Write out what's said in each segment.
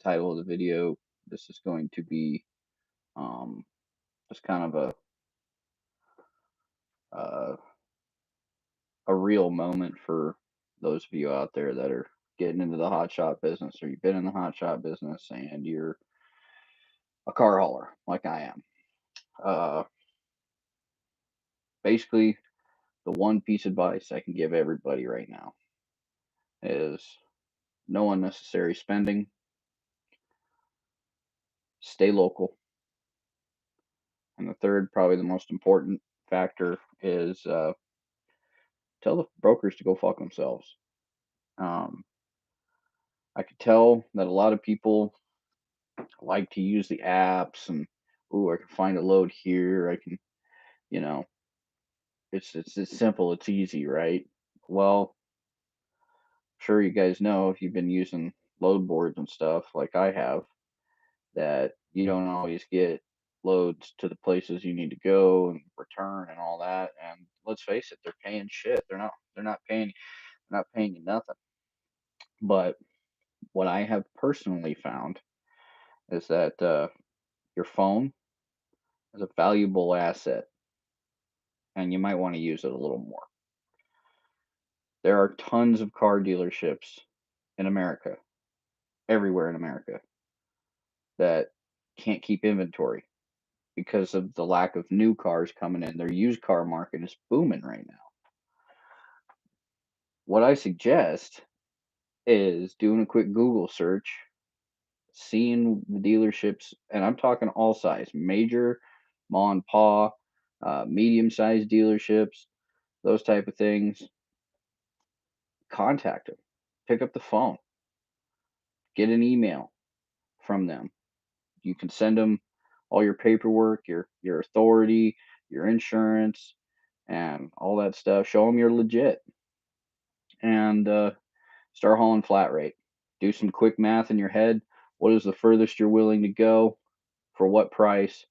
title of the video, this is going to be um, just kind of uh, a real moment for those of you out there that are getting into the hot shot business, or you've been in the hot shot business and you're a car hauler like I am. Uh, Basically, the one piece of advice I can give everybody right now is no unnecessary spending, stay local, and the third, probably the most important factor, is tell the brokers to go fuck themselves. Um, I could tell that a lot of people like to use the apps and, ooh, I can find a load here. I can, you know, it's simple, it's easy, right? Well, sure you guys know if you've been using load boards and stuff like I have that you don't always get loads to the places you need to go and return and all that. And let's face it, they're paying shit. They're not paying you nothing. But what I have personally found is that your phone is a valuable asset and you might want to use it a little more. There are tons of car dealerships in America, everywhere in America, that can't keep inventory because of the lack of new cars coming in. Their used car market is booming right now. What I suggest is doing a quick Google search, seeing the dealerships, and I'm talking all size, major, ma and pa, medium-sized dealerships, those type of things. Contact them, pick up the phone, get an email from them. You can send them all your paperwork, your authority, your insurance, and all that stuff. Show them you're legit, and start hauling flat rate. Do some quick math in your head. What is the furthest you're willing to go? For what price?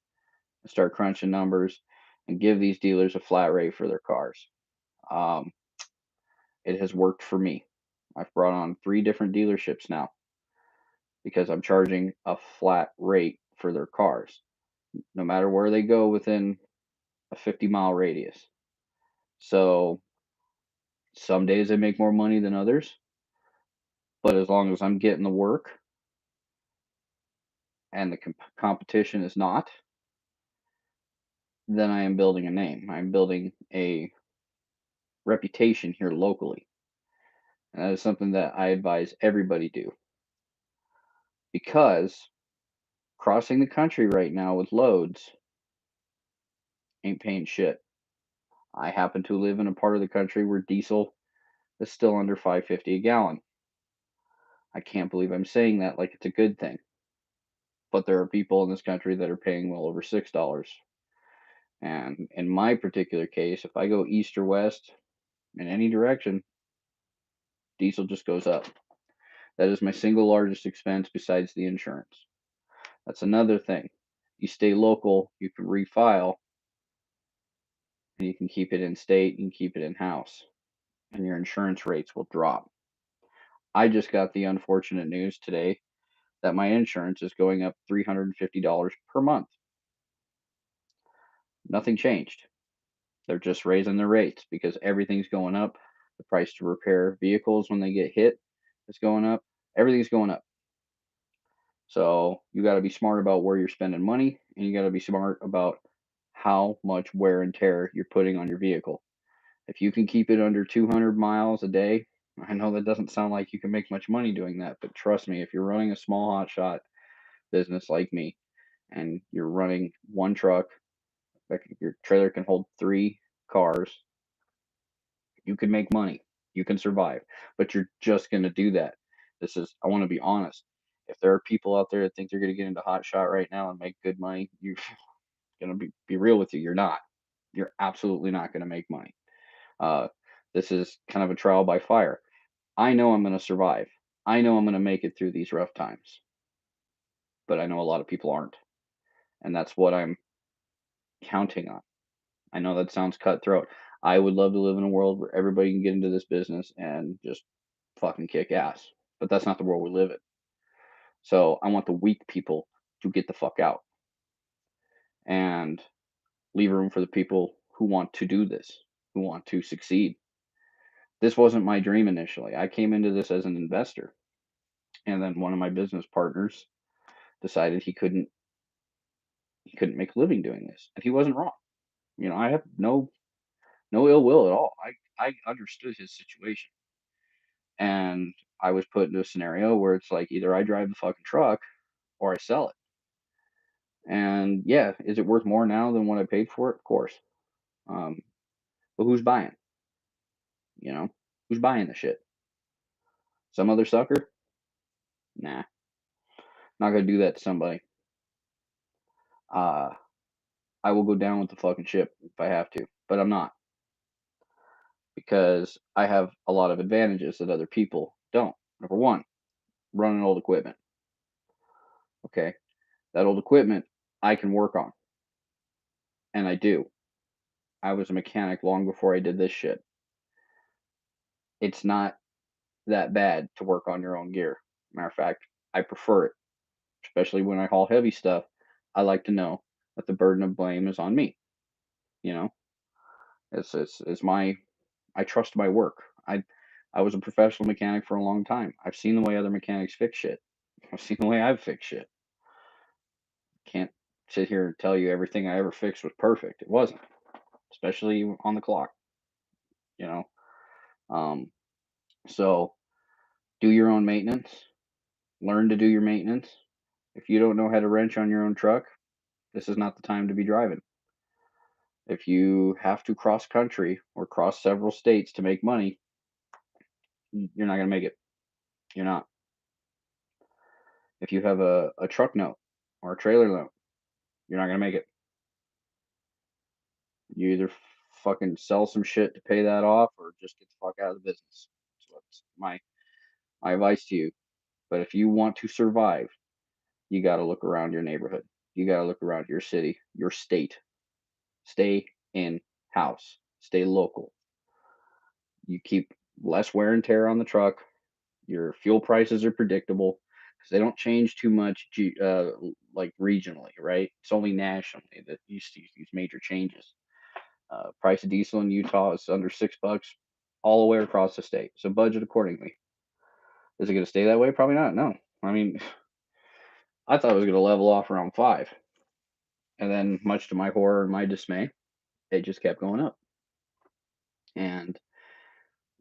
And start crunching numbers and give these dealers a flat rate for their cars. Um, it has worked for me. I've brought on 3 different dealerships now because I'm charging a flat rate for their cars, no matter where they go within a 50-mile radius. So some days I make more money than others, but as long as I'm getting the work and the competition is not, then I am building a name. I'm building a reputation here locally. And that is something that I advise everybody do because crossing the country right now with loads ain't paying shit. I happen to live in a part of the country where diesel is still under 5.50 a gallon. I can't believe I'm saying that like it's a good thing. But there are people in this country that are paying well over $6. And in my particular case, if I go east or west in any direction, diesel just goes up. That is my single largest expense besides the insurance. That's another thing. You stay local, you can refile, and you can keep it in state, you can keep it in house, and your insurance rates will drop. I just got the unfortunate news today that my insurance is going up $350 per month. Nothing changed. They're just raising their rates because everything's going up. The price to repair vehicles when they get hit is going up. Everything's going up. So you got to be smart about where you're spending money, and you got to be smart about how much wear and tear you're putting on your vehicle. If you can keep it under 200 miles a day, I know that doesn't sound like you can make much money doing that, but trust me, if you're running a small hotshot business like me, and you're running one truck, like your trailer can hold 3 cars, you can make money. You can survive, but you're just going to do that. I want to be honest. If there are people out there that think they're going to get into hot shot right now and make good money, you're going to be real with you. You're not. You're absolutely not going to make money. Uh, this is kind of a trial by fire. I know I'm going to survive. I know I'm going to make it through these rough times, but I know a lot of people aren't. And that's what I'm counting on. I know that sounds cutthroat. I would love to live in a world where everybody can get into this business and just fucking kick ass. But that's not the world we live in. So I want the weak people to get the fuck out and leave room for the people who want to do this, who want to succeed. This wasn't my dream initially. I came into this as an investor, and then one of my business partners decided he couldn't make a living doing this, and he wasn't wrong. I have no ill will at all. I understood his situation, and I was put into a scenario where it's like either I drive the fucking truck or I sell it. And yeah, is it worth more now than what I paid for it? Of course. Um, but who's buying? You know, who's buying the shit? Some other sucker? Nah, not gonna do that to somebody. Uh, I will go down with the fucking ship if I have to, but I'm not because I have a lot of advantages that other people don't. Number one, running old equipment. Okay, that old equipment I can work on, and I do. I was a mechanic long before I did this shit. It's not that bad to work on your own gear. Matter of fact, I prefer it, especially when I haul heavy stuff. I like to know that the burden of blame is on me. You know, it's my I trust my work. I was a professional mechanic for a long time. I've seen the way other mechanics fix shit. I've seen the way I've fixed shit. Can't sit here and tell you everything I ever fixed was perfect. It wasn't, especially on the clock. You know, um, so do your own maintenance. Learn to do your maintenance. If you don't know how to wrench on your own truck, this is not the time to be driving. If you have to cross country or cross several states to make money, you're not going to make it. You're not. If you have a truck note or a trailer note, you're not going to make it. You either fucking sell some shit to pay that off or just get the fuck out of the business. That's what's my advice to you. But if you want to survive, you got to look around your neighborhood. You got to look around your city, your state. Stay in house. Stay local. You keep less wear and tear on the truck. Your fuel prices are predictable because they don't change too much, like regionally, right? It's only nationally that you see these major changes. Price of diesel in Utah is under $6 all the way across the state. So budget accordingly. Is it going to stay that way? Probably not. No. I mean, I thought it was going to level off around 5, and then much to my horror and my dismay, it just kept going up. And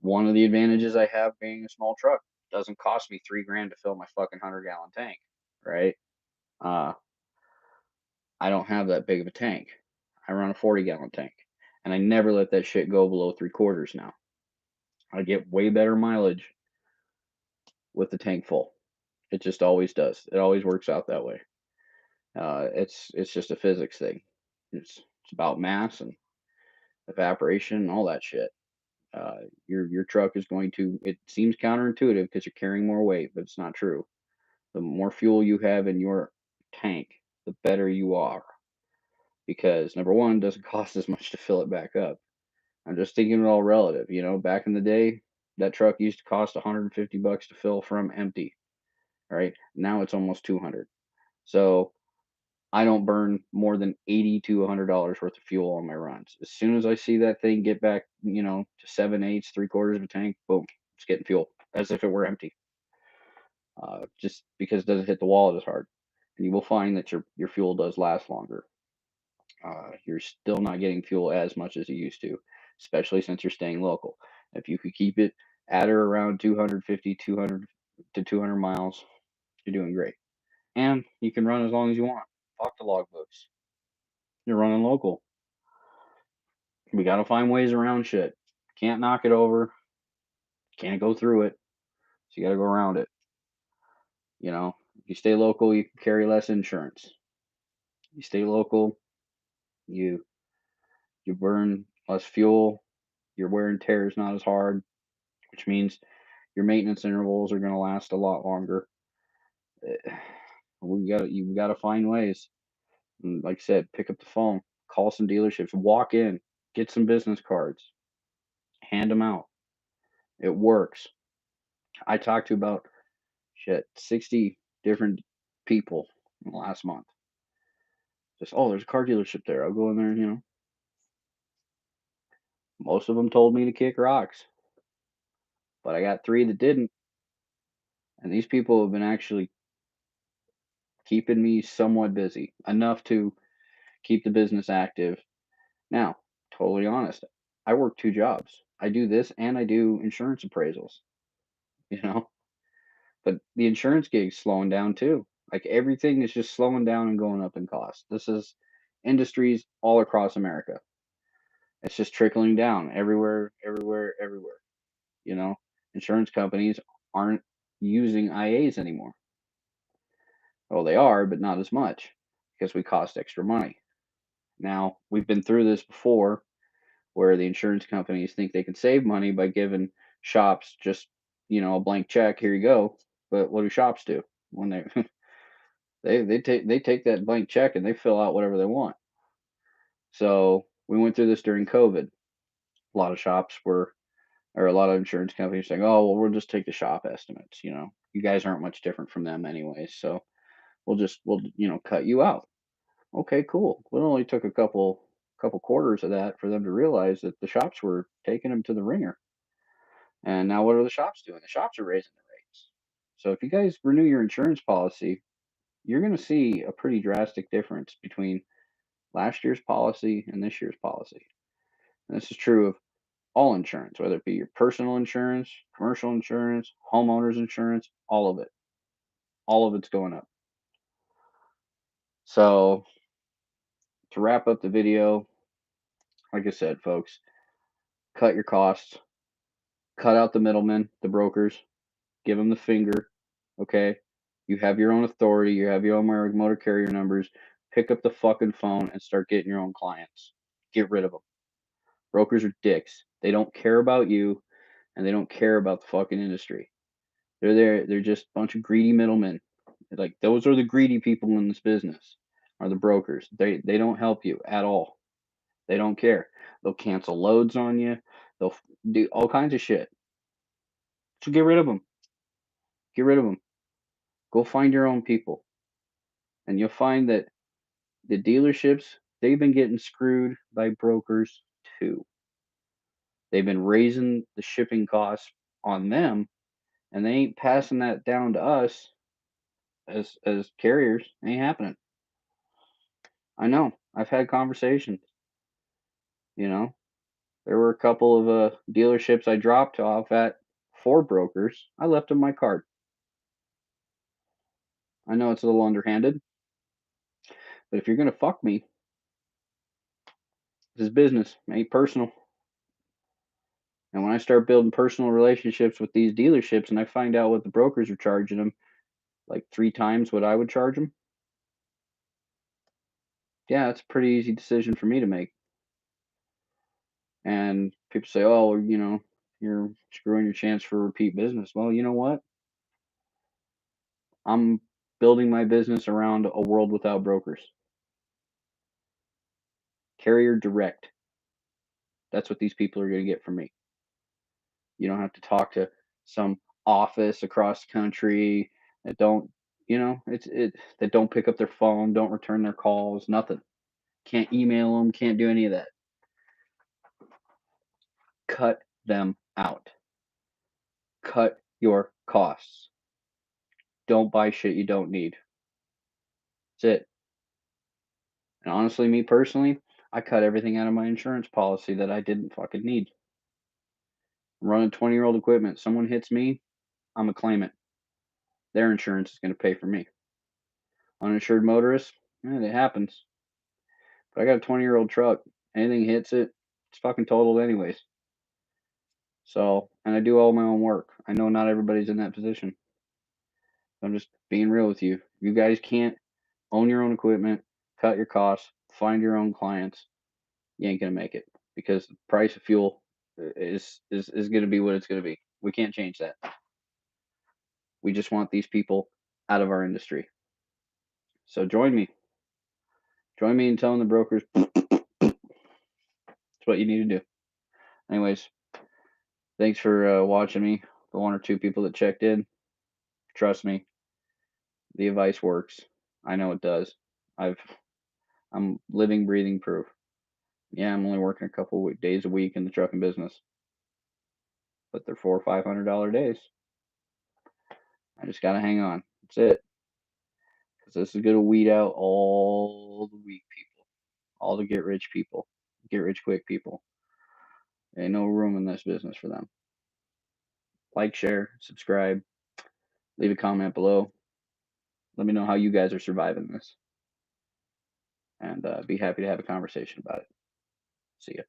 one of the advantages I have being a small truck doesn't cost me 3 grand to fill my fucking 100-gallon tank, right? Uh, I don't have that big of a tank. I run a 40-gallon tank, and I never let that shit go below 3/4 now. I get way better mileage with the tank full. It just always does. It always works out that way. It's just a physics thing. It's about mass and evaporation and all that shit. Your truck is going to. It seems counterintuitive because you're carrying more weight, but it's not true. The more fuel you have in your tank, the better you are. Because number one, it doesn't cost as much to fill it back up. I'm just thinking it all relative. Back in the day, that truck used to cost $150 to fill from empty. Right now, it's almost 200. So I don't burn more than $80 to $100 worth of fuel on my runs. As soon as I see that thing get back, to 7/8, 3/4 of a tank, boom, it's getting fuel as if it were empty. Just because it doesn't hit the wallet as hard, and you will find that your fuel does last longer. You're still not getting fuel as much as you used to, especially since you're staying local. If you could keep it at or around 250, 200 to 200 miles, you're doing great. And you can run as long as you want. Fuck the logbooks. You're running local. We got to find ways around shit. Can't knock it over. Can't go through it. So you got to go around it. If you stay local, you can carry less insurance. You stay local, you you burn less fuel. Your wear and tear is not as hard, which means your maintenance intervals are going to last a lot longer. Eh, you got to find ways. And like I said, pick up the phone, call some dealerships, walk in, get some business cards, hand them out. It works. I talked to about shit 60. different people in the last month. Just, oh, there's a car dealership there. I'll go in there, Most of them told me to kick rocks, but I got 3 that didn't, and these people have been actually keeping me somewhat busy, enough to keep the business active. Now, totally honest, I work 2 jobs. I do this and I do insurance appraisals, you know? But the insurance gig's slowing down too. Like, everything is just slowing down and going up in cost. This is industries all across America. It's just trickling down everywhere, everywhere, everywhere, you know? Insurance companies aren't using IAs anymore. Well, they are, but not as much because we cost extra money. Now, we've been through this before where the insurance companies think they can save money by giving shops just, a blank check, here you go. But what do shops do when they they take that blank check and they fill out whatever they want. So we went through this during COVID. A lot of shops were, or a lot of insurance companies saying, "Oh, well, we'll just take the shop estimates. You guys aren't much different from them anyways, so we'll cut you out." Okay, cool. Well, it only took a couple quarters of that for them to realize that the shops were taking them to the ringer. And now what are the shops doing? The shops are raising the rates. So if you guys renew your insurance policy, you're going to see a pretty drastic difference between last year's policy and this year's policy. And this is true of all insurance, whether it be your personal insurance, commercial insurance, homeowners insurance, all of it. All of it's going up. So to wrap up the video, like I said, folks, cut your costs, cut out the middlemen, the brokers, give them the finger. Okay. You have your own authority. You have your own motor carrier numbers. Pick up the fucking phone and start getting your own clients. Get rid of them. Brokers are dicks. They don't care about you and they don't care about the fucking industry. They're there. They're just a bunch of greedy middlemen. Like, those are the greedy people in this business, are the brokers. They don't help you at all. They don't care. They'll cancel loads on you. They'll do all kinds of shit. So get rid of them. Get rid of them. Go find your own people. And you'll find that the dealerships, they've been getting screwed by brokers too. They've been raising the shipping costs on them, and they ain't passing that down to us as carriers. Ain't happening. I know. I've had conversations. You know, there were a couple of dealerships I dropped off at for brokers. I left them my card. I know it's a little underhanded, but if you're gonna fuck me, this is business, it ain't personal. And when I start building personal relationships with these dealerships and I find out what the brokers are charging them, like 3 times what I would charge them, yeah, it's a pretty easy decision for me to make. And people say, oh, well, you're screwing your chance for repeat business. Well, you know what? I'm building my business around a world without brokers. Carrier direct. That's what these people are going to get from me. You don't have to talk to some office across the country that don't, that don't pick up their phone, don't return their calls, nothing. Can't email them, can't do any of that. Cut them out. Cut your costs. Don't buy shit you don't need. That's it. And honestly, me personally, I cut everything out of my insurance policy that I didn't fucking need. I'm running 20-year-old equipment. Someone hits me, I'm a claimant. Their insurance is going to pay for me. Uninsured motorist, it happens. But I got a 20-year-old truck. Anything hits it, it's fucking totaled anyways. So, and I do all my own work. I know not everybody's in that position. I'm just being real with you. You guys can't own your own equipment, cut your costs, find your own clients. You ain't gonna make it because the price of fuel is gonna be what it's gonna be. We can't change that. We just want these people out of our industry. So join me. Join me in telling the brokers it's what you need to do. Anyways, thanks for watching me. The 1 or 2 people that checked in. Trust me, The advice works. I know it does. I've I'm living, breathing proof. Yeah, I'm only working a couple days a week in the trucking business, but they're $400 or $500 days. I just gotta hang on. That's it. Because this is gonna weed out all the weak people, all the get rich people, get rich quick people. Ain't no room in this business for them. Like, share, subscribe, leave a comment below. Let me know how you guys are surviving this, and be happy to have a conversation about it. See ya.